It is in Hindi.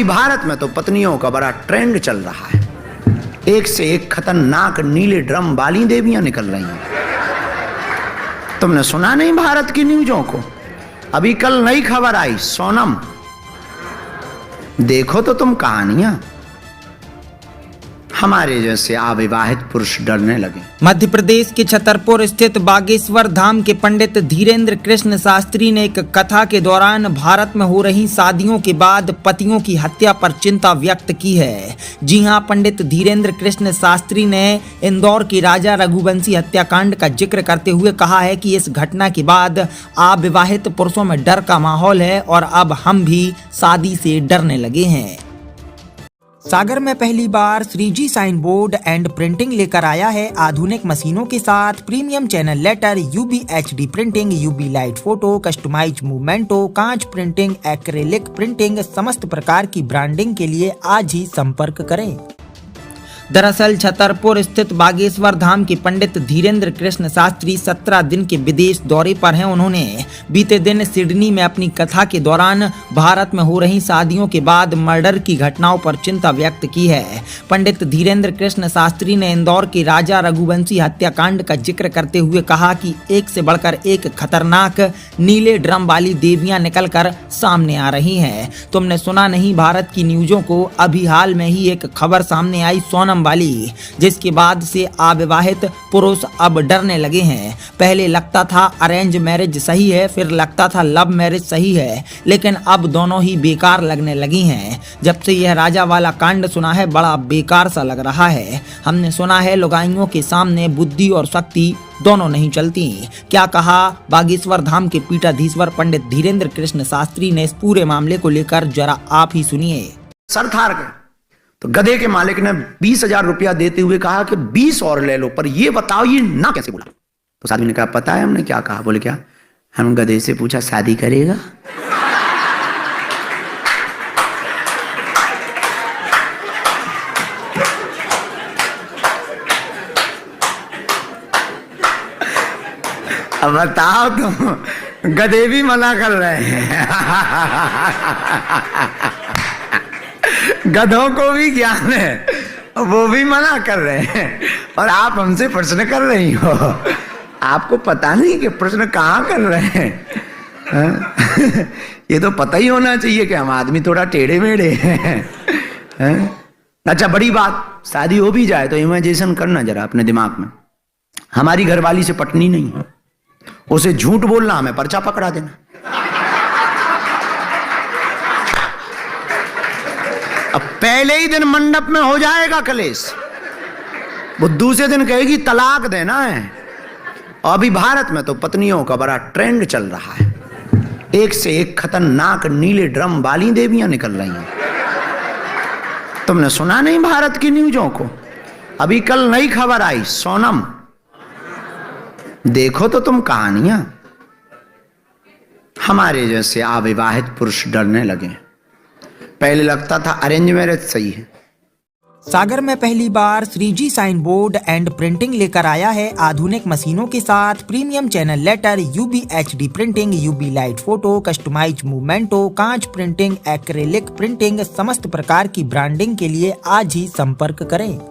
भारत में तो पत्नियों का बड़ा ट्रेंड चल रहा है। एक से एक खतरनाक नीले ड्रम वाली देवियां निकल रही हैं। तुमने सुना नहीं भारत की न्यूज़ों को? अभी कल नई खबर आई, सोनम, देखो तो तुम कहानियां। हमारे जैसे अविवाहित पुरुष डरने लगे। मध्य प्रदेश के छतरपुर स्थित बागेश्वर धाम के पंडित धीरेन्द्र कृष्ण शास्त्री ने एक कथा के दौरान भारत में हो रही शादियों के बाद पतियों की हत्या पर चिंता व्यक्त की है। जी हां, पंडित धीरेन्द्र कृष्ण शास्त्री ने इंदौर के राजा रघुवंशी हत्याकांड का जिक्र करते हुए कहा है कि इस घटना के बाद अविवाहित पुरुषों में डर का माहौल है और अब हम भी शादी से डरने लगे हैं। सागर में पहली बार 3G sign board and printing लेकर आया है। आधुनिक मशीनों के साथ premium channel letter, UV HD printing, UV light photo, customize memento, कांच प्रिंटिंग, एक्रेलिक प्रिंटिंग, समस्त प्रकार की ब्रांडिंग के लिए आज ही संपर्क करें। दरअसल छतरपुर स्थित बागेश्वर धाम के पंडित धीरेन्द्र कृष्ण शास्त्री 17 दिन के विदेश दौरे पर हैं। उन्होंने बीते दिन सिडनी में अपनी कथा के दौरान भारत में हो रही शादियों के बाद मर्डर की घटनाओं पर चिंता व्यक्त की है। पंडित धीरेन्द्र कृष्ण शास्त्री ने इंदौर के राजा रघुवंशी हत्याकांड का जिक्र करते हुए कहा कि एक से बढ़कर एक खतरनाक नीले ड्रम वाली देवियां निकलकर सामने आ रही हैं। तुमने सुना नहीं भारत की न्यूज़ों को? अभी हाल में ही एक खबर सामने आई सोनम वाली, जिसके बाद से अविवाहित पुरुष अब डरने लगे हैं। पहले लगता था अरेंज मैरिज सही है, फिर लगता था लव मैरिज सही है, लेकिन अब दोनों ही बेकार लगने लगी हैं। जब से यह राजा वाला कांड सुना है, बड़ा बेकार सा लग रहा है। हमने सुना है लुगाइयों के सामने बुद्धि और शक्ति दोनों नहीं चलती। क्या कहा बागेश्वर धाम के पीठाधीश्वर पंडित धीरेन्द्र कृष्ण शास्त्री ने इस पूरे मामले को लेकर, जरा आप ही सुनिए। सरदार के तो गधे के मालिक ने 20,000 रुपया देते हुए कहा कि 20 और ले लो, पर ये बताओ ये ना कैसे बोला? तो आदमी ने कहा पता है हमने क्या कहा? बोले क्या? हम गधे से पूछा शादी करेगा? अब बताओ तुम, गधे भी मना कर रहे हैं। गधों को भी ज्ञान है, वो भी मना कर रहे हैं, और आप हमसे प्रश्न कर रही हो। आपको पता नहीं कि प्रश्न कहाँ कर रहे हैं? ये तो पता ही होना चाहिए कि हम आदमी थोड़ा टेढ़े मेढ़े हैं। अच्छा, बड़ी बात, शादी हो भी जाए तो इमेजिनेशन करना जरा अपने दिमाग में। हमारी घरवाली से पटनी नहीं है, उसे झूठ बोलना, हमें पर्चा पकड़ा देना। अब पहले ही दिन मंडप में हो जाएगा कलेश, वो दूसरे दिन कहेगी तलाक देना है। अभी भारत में तो पत्नियों का बड़ा ट्रेंड चल रहा है। एक से एक खतरनाक नीले ड्रम वाली देवियां निकल रही हैं। तुमने सुना नहीं भारत की न्यूज़ों को? अभी कल नई खबर आई, सोनम, देखो तो तुम कहानियां। हमारे जैसे अविवाहित पुरुष डरने लगे। पहले लगता था अरेंज मैरिज सही है। सागर में पहली बार 3G sign board and printing लेकर आया है। आधुनिक मशीनों के साथ premium channel letter, UV HD printing, UV light photo, customize memento, कांच प्रिंटिंग, एक्रेलिक प्रिंटिंग, समस्त प्रकार की ब्रांडिंग के लिए आज ही संपर्क करें।